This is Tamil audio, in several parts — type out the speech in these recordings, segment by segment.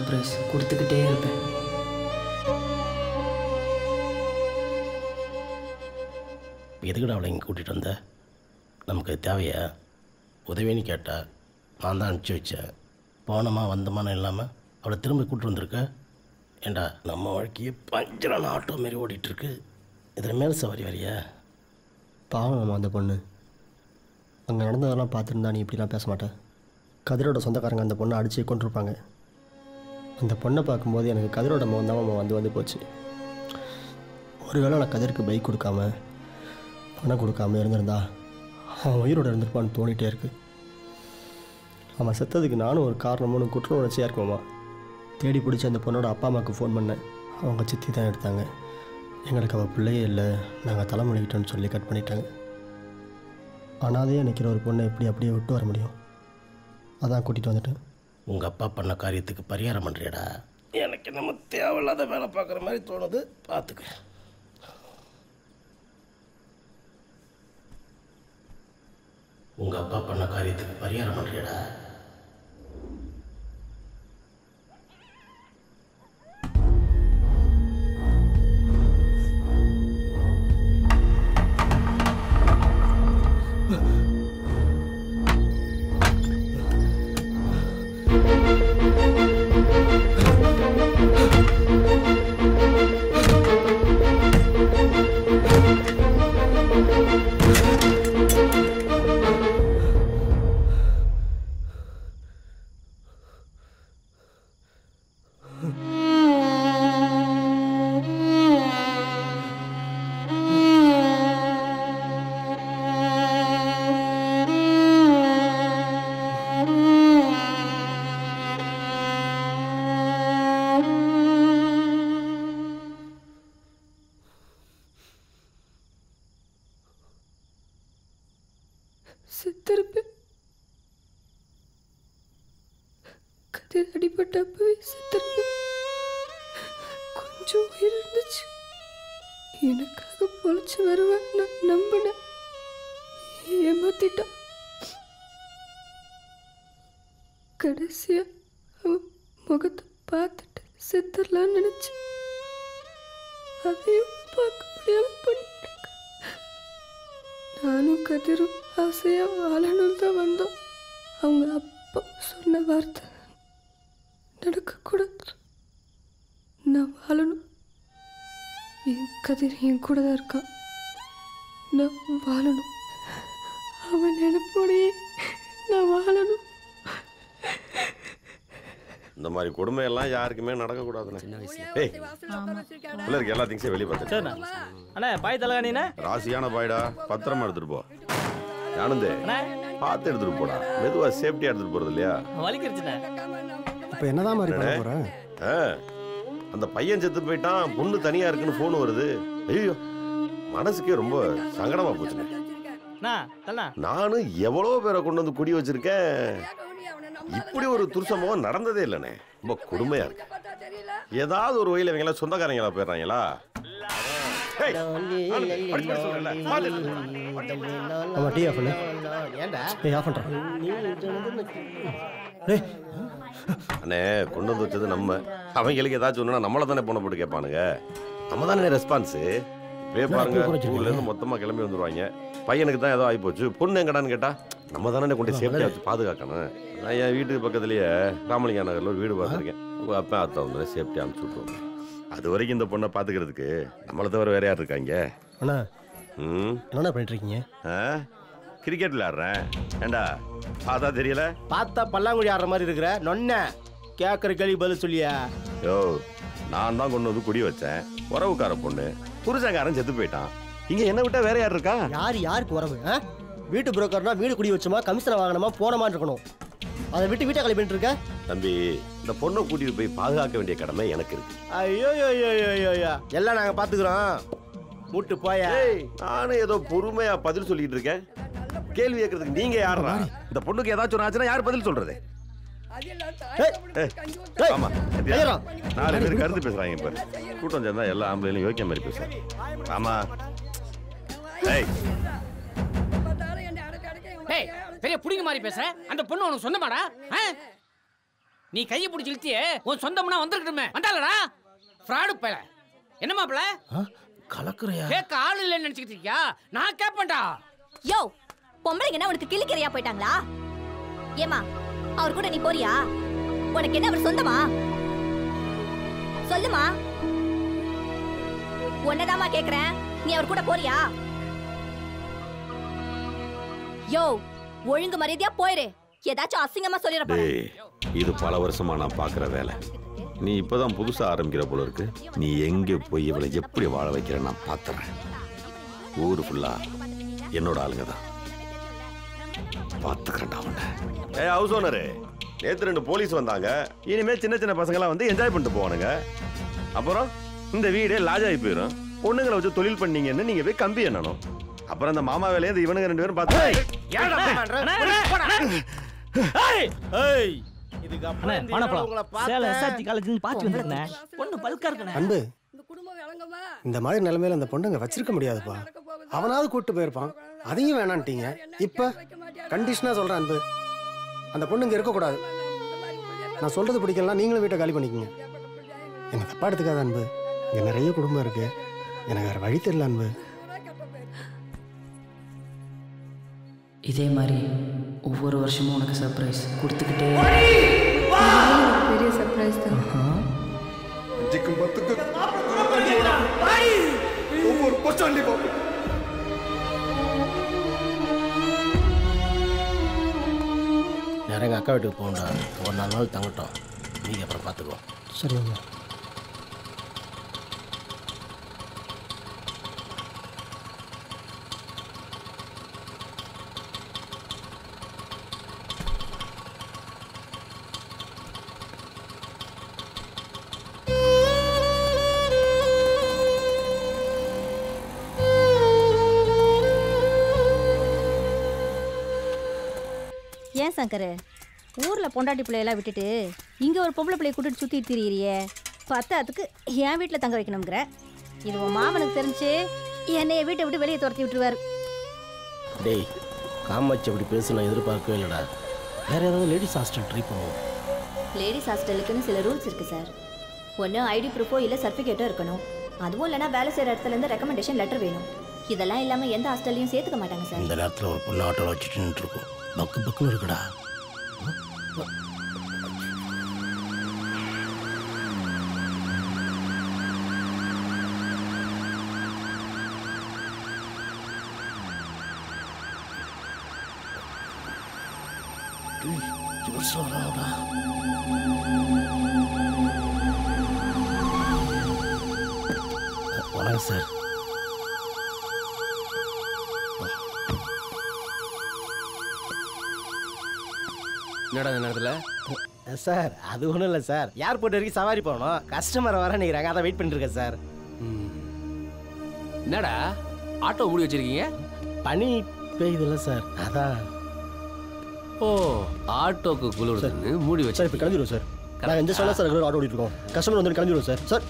சர்ப்ரைஸ் கொடுத்துக்கிட்டே இருப்பேன். எதுக்குடா அவளை இங்கே கூட்டிகிட்டு வந்த? நமக்கு தேவையா? உதவின்னு கேட்டா நான் தான் அனுப்பிச்சி வச்சேன். போனோமா வந்தோமான்னு இல்லாமல் அவளை திரும்ப கூப்பிட்டு வந்திருக்க. ஏண்டா நம்ம வாழ்க்கையே பஞ்சரான ஆட்டோ மாரி ஓடிட்டுருக்கு. இதில் மேல் சவாரி வரியா? பாவம் அந்த பொண்ணு. அங்கே நடந்ததெல்லாம் பார்த்துருந்தா நீ இப்படிலாம் பேச மாட்டேன். கதிரோட சொந்தக்காரங்க அந்த பொண்ணை அடித்து கொண்டிருப்பாங்க. அந்த பொண்ணை பார்க்கும்போது எனக்கு கதிரோட முகம் தான் வந்து போச்சு. ஒருவேளை நான் கதிருக்கு பைக் கொடுக்காம பணம் கொடுக்காம இருந்திருந்தா அவன் உயிரோடு இருந்திருப்பான்னு தோணிகிட்டே இருக்கு. அவன் செத்ததுக்கு நானும் ஒரு காரணமும் குற்ற உணர்ச்சியாக இருக்குமாம்மா. தேடி பிடிச்சி அந்த பொண்ணோட அப்பா அம்மாவுக்கு ஃபோன் பண்ணேன். அவங்க சித்தி தான் எடுத்தாங்க. எங்களுக்கு அவள் பிள்ளையே இல்லை, நாங்கள் தலைமொழிக்கிட்டோன்னு சொல்லி கட் பண்ணிட்டாங்க. அனாதையே நிற்கிற ஒரு பொண்ணை எப்படி அப்படியே விட்டு வர முடியும்? அதான் கூட்டிகிட்டு வந்துட்டேன். உங்கள் அப்பா பண்ண காரியத்துக்கு பரிகாரம் பண்ணுறியடா? எனக்கு நம்ம தேவையில்லாத வேலை பார்க்குற மாதிரி தோணுது. பார்த்துக்க. உங்கள் அப்பா பண்ண காரியத்துக்கு பரிகாரம் பண்ணுறியடா? செத்திருப்பேன். கதிர் அடிபட்டப்பவே செத்திருப்பேன். கொஞ்சம் உயிர் இருந்துச்சு. எனக்காக பொழைச்சு வருவேன் நான் நம்பினேன். ஏமாத்திட்டான். கடைசியா அவன் முகத்தை பார்த்துட்டு செத்துடலான்னு நினைச்சேன். அதையும் பார்க்க முடியாம பண்ணிட்டேன். நானும் கதிரும் ஆசையா வாழணும் தான் வந்தோம். அவங்க அப்பா சொன்ன வார்த்தை நடக்கக்கூடாது. நான் வாழணும். என் கதிர் என் கூட தான் இருக்கான். நான் வாழணும். அவன் நினைப்போடையே நான் வாழணும். இந்த மாதிரி கொடுமையெல்லாம் யாருக்குமே நடக்கக்கூடாதுண்ணே. ஏய் பிள்ளைக்கு எல்லா திங்ஸையும் வெளியே பார்த்துட்டு அண்ணா பாய் தலைகாணிண்ணே. ராசியான பாய்டா, பத்திரமா எடுத்துட்டு போ. ஆனந்தே பார்த்து எடுத்துட்டு போடா. மெதுவா சேஃப்டியா எடுத்துட்டு போறது இல்லையா? வலிக்கிறதுண்ணே. இப்போ என்னதான் மாதிரி பண்ண போகிறேன்? அந்த பையன் செத்து போயிட்டான், பொண்ணு தனியா இருக்குன்னு ஃபோன் வருது. ஐயோ மனசுக்கே ரொம்ப சங்கடமா போச்சுண்ணே. நானும் எவ்வளோ பேரை கொண்டு வந்து குடி வச்சிருக்கேன். இப்படி ஒரு துர்சம்பவம் நடந்ததே இல்லைண்ணே. ரொம்ப கொடுமையா இருக்கு. ஏதாவது ஒரு வகையில் இவங்களா சொந்தக்காரங்களா போயிடுறாங்களா? அண்ணே கொண்டு வந்து வச்சது நம்ம. அவங்களுக்கு ஏதாச்சும் ஒண்ணுனா நம்மள தானே போன போட்டு கேட்பானுங்க. நம்ம தானே ரெஸ்பான்ஸ். இப்பவே பாருங்க, ஊர்ல இருந்து மொத்தமா கிளம்பி வந்துருவாங்க. பையனுக்கு தான் ஏதோ ஆகி போச்சு, பொண்ணு எங்கடான்னு கேட்டா நம்ம தானே கொண்டு சேஃப்டியா வச்சு பாதுகாக்கணும். நான் என் வீட்டுக்கு பக்கத்துலயே ராமலிங்கா நகர்ல ஒரு வீடு பார்த்துருக்கேன். உங்க அப்பா அத்தை வந்து சேஃப்டியா அனுப்பிச்சு விட்டுருவோம். அது வரைக்கும் இந்த பொண்ணை பாத்துக்கிறதுக்கு நம்மளை தவிர வேற யார் இருக்காங்க? அண்ணா என்ன பண்ணிட்டு இருக்கீங்க? கிரிக்கெட் விளையாடுறேன். ஏண்டா பார்த்தா தெரியல? பார்த்தா பல்லாங்குழி ஆடுற மாதிரி இருக்கிற நொன்ன கேட்கற கேள்வி பதில் சொல்லியா? யோ நான் தான் கொண்டு வந்து குடி வச்சேன். உறவுக்கார பொண்ணு, புருஷக்காரன் செத்து போயிட்டான். இங்க என்ன விட்டா வேற யார் இருக்கா? யாருக்கு உறவு? வீட்டு புரோக்கர்னா வீடு குடி வச்சுமா, கமிஷனை வாங்கணுமா, போனமா இருக்கணும். அதை விட்டு வீட்டை கழி பண்ணிட்டு இருக்க? தம்பி, இந்த பொண்ணை கூட்டிட்டு போய் பாதுகாக்க வேண்டிய கடமை எனக்கு இருக்கு. ஐயோ எல்லாம் நாங்க பாத்துக்கிறோம். மூட்டு போயா. நானும் ஏதோ பொறுமையா பதில் சொல்லிட்டு இருக்கேன். கேள்வி கேட்கறதுக்கு நீங்க யாரா? இந்த பொண்ணுக்கு ஏதாச்சும் ஆச்சுன்னா யார் பதில் சொல்றது? ஆமா, 4 பேர் கருத்து பேசுறாங்க பாரு. கூட்டம் சேர்ந்தா எல்லா ஆம்பளையும் யோக்கிய மாதிரி பேசுறாங்க. ஆமா பெரிய புடிங்க மாதிரி பேசுற. அந்த பொண்ணு உனக்கு சொந்தமாடா? நீ கையை பிடிச்சி இழுத்தியே உன் சொந்தம்னா வந்திருக்கணுமே. வந்தாலடா ஃப்ராடு பையல. என்ன மாப்பிள கலக்குறையா? கேட்க ஆள் இல்லைன்னு நினைச்சிட்டு இருக்கியா? நான் கேட்பேன்டா. யோ பொம்பளைங்க என்ன உனக்கு கிளிக்கிறையா போயிட்டாங்களா? ஏமா அவர் கூட நீ போறியா? உனக்கு என்ன அவர் சொந்தமா? சொல்லுமா. உன்னதாமா கேக்குறேன், நீ அவர் கூட போறியா? யோ ஒழுங்கு மரியாதையா போயிரு. ஏதாச்சும் அசிங்கமா சொல்லிடப்பா. இது பல வருஷமா நான் பாக்குற வேலை. நீ இப்பதான் புதுசா ஆரம்பிக்கிற போல இருக்கு. நீ எங்க போய் இவளை எப்படி வாழ வைக்கிற நான் பாத்துறேன். ஊரு ஃபுல்லா என்னோட ஆளுங்க தான். பாத்துக்கிறேன்டா அவனை. ஹவுஸ் ஓனரு, நேத்து 2 போலீஸ் வந்தாங்க. இனிமே சின்ன சின்ன பசங்களாம் வந்து என்ஜாய் பண்ணிட்டு போவானுங்க. அப்புறம் இந்த வீடே லாஜாகி போயிடும். பொண்ணுங்களை வச்சு தொழில் பண்ணீங்கன்னு நீங்க போய் கம்பி எண்ணணும். அப்புறம் அந்த மாமா வேலையை இந்த இவனுங்க 2 பேரும் பார்த்து அன்பு, இந்த மாதிரி நிலைமையில அந்த பொண்ணுங்க வச்சிருக்க முடியாதுப்பா. அவனாவது கூட்டு போயிருப்பான், அதையும் வேணான்ட்டீங்க. இப்ப கண்டிஷனா சொல்றேன் அன்பு, அந்த பொண்ணுங்க இருக்கக்கூடாது. நான் சொல்றது பிடிக்கலாம், நீங்களும் வீட்டை காலி பண்ணிக்கங்க. என்ன தப்பா எடுத்துக்காத அன்பு, இங்க நிறைய குடும்பம் இருக்கு. எனக்கு வேற வழி தெரியல அன்பு. இதே மாதிரி ஒவ்வொரு வருஷமும் உனக்கு சர்ப்ரைஸ் கொடுத்துக்கிட்டே. பெரிய சர்ப்ரைஸ் தான். நேரம் எங்கள் அக்கா வீட்டுக்கு போகண்டா. ஒரு 4 நாள் தங்கட்டும், நீங்கள் அப்புறம் பார்த்துக்குவோம். சரிங்க. ஏன் சங்கர், ஊரில் பொண்டாட்டி பிள்ளையெல்லாம் விட்டுட்டு இங்கே ஒரு பொம்பளை பிள்ளையை கூட்டிட்டு சுற்றிட்டு திரியிறியே? பத்தாத்துக்கு என் வீட்டில் தங்க வைக்கணுங்கிற. இது உன் மாமனுக்கு தெரிஞ்சு என்னைய வீட்டை விட்டு வெளியே துரத்தி விட்டுருவார். டேய் காமாட்சி அப்படி பேச நான் எதிர்பார்க்கவே இல்லைடா. வேற ஏதாவது லேடிஸ் ஹாஸ்டல் ட்ரை பண்ணுவோம். லேடிஸ் ஹாஸ்டலுக்குன்னு சில ரூல்ஸ் இருக்குது சார். ஒன்று ஐடி ப்ரூஃபோ இல்லை சர்டிஃபிகேட்டோ இருக்கணும். அதுவும் இல்லைனா வேலை செய்கிற இடத்துலேருந்து ரெக்கமெண்டேஷன் லெட்டர் வேணும். இதெல்லாம் இல்லாமல் எந்த ஹாஸ்டல்லையும் சேர்த்துக்க மாட்டாங்க சார். இந்த நேரத்தில் ஒரு பொண்ணு ஆட்டோவில் வச்சுட்டு நின்றுருக்கோம். பக்கு பக்குன்னு இருக்குடா. வணக்கம் சார். என்னடா இந்த நேரத்தில்? சார் அது ஒன்றும் இல்லை சார், ஏர்போர்ட் வரைக்கும் சவாரி போகணும். கஸ்டமர் வர நினைக்கிறாங்க, அதான் வெயிட் பண்ணிட்டு இருக்கேன் சார். என்னடா ஆட்டோ மூடி வச்சிருக்கீங்க? பனி பெய்யுதுல்ல சார், அதான். ஓ, ஆட்டோக்கு குளிர்னு மூடி வச்சு. சார் இப்போ கிளம்பிடுவோம் சார். நான் எந்த சொல்ல சார் ஆட்டோ ஓடிட்டு இருக்கோம். கஸ்டமர் வந்து கிளம்பிடுவோம் சார். சார்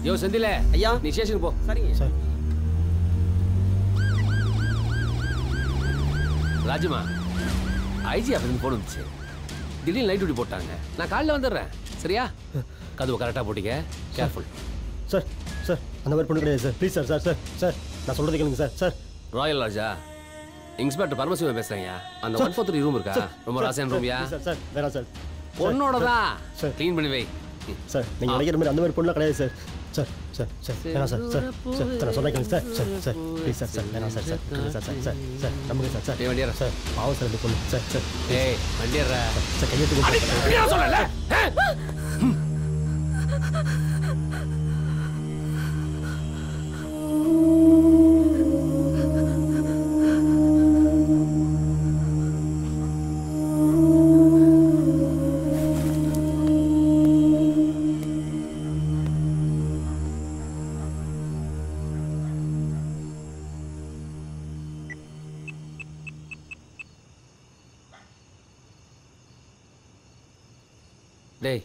யோ செந்தில ஐயா, நீ ஸ்டேஷனுக்கு போ. சரிங்க சார். ராஜுமா, ஐஜி ஆஃபீஸ்க்கு போன் வந்துச்சு. திடீர்னு நைட் டியூட்டி போட்டாங்க. நான் காலையில் வந்துடுறேன், சரியா? கதவு கரெக்டாக போட்டிக்க, கேர்ஃபுல். சார் சார் அந்த மாதிரி பொண்ணு கிடையாது sir. Please sir. Sir sir sir நான் சொல்கிறது கேளுங்க சார். சார் ராயல் ராஜா, இன்ஸ்பெக்டர் பரமசிவன் பேசுறேங்க. அந்த 143 ரூம் இருக்கா? ரொம்ப ராசியான ரூம்யா? சார் சார் வேணாம் சார். பொண்ணோட தான் சார். க்ளீன் பண்ணி வை. சார் நீங்கள் நினைக்கிற மாதிரி அந்த மாதிரி பொண்ணுலாம் கிடையாது சார். சார் சார் சார் வேணாம் சார். சார் சார் நான் சொல்ல கேளுங்க sir. Sir sir please sir. Sir வேணாம் sir. Sir sir sir sir sir நம்புங்க சார். சார் வண்டியரா சார் பாவம் சார் இந்த பொண்ணு. சார் சார் ஏய் வண்டியரா சார் கையெழுத்து சொல்லல. டேய்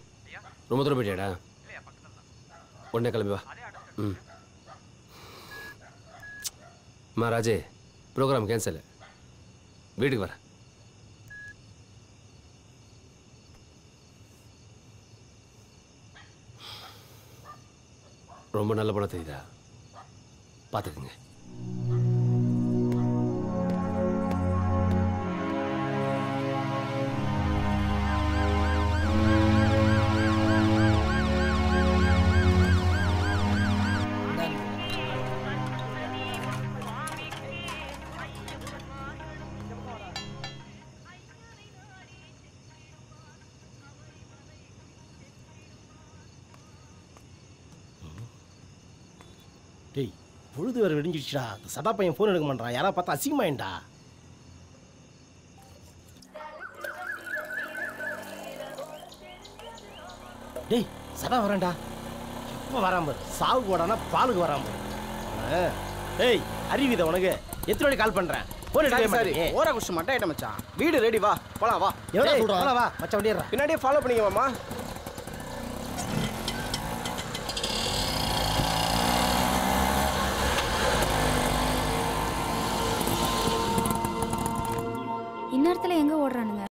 ரொம்ப தூரம் போயிட்டியாடா? உடனே கிளம்பி வா. ம் அம்மா ராஜே, ப்ரோக்ராம் கேன்சல். வீட்டுக்கு வரேன். ரொம்ப நல்ல படம் தெரியுதா? பார்த்துக்குங்க. டேய், பொழுது வேறு விடிஞ்சிடுச்சுடா. சதா பையன் ஃபோன் எடுக்க மாட்டான். யாராவது பார்த்தா அசிங்கமாயிண்டா. டேய், சதா வரேன்டா. எப்போ வராம சாவுக்கு வரானா பாலுக்கு வராம. டேய், அறிவித உனக்கு எத்தனை வாட்டி கால் பண்றேன். ஃபோன் எடுக்க மாட்டேன். ஓரா குஷ் மட்டை ஐட்டம் மச்சான். வீடு ரெடி, வா போலாம். வா எவ்வளோ சொல்கிறோம்? வா மச்சான், வண்டிடுறேன். பின்னாடியே ஃபாலோ பண்ணிக்கவாமா. இந்நேரத்தில் எங்கே ஓடுறானுங்க?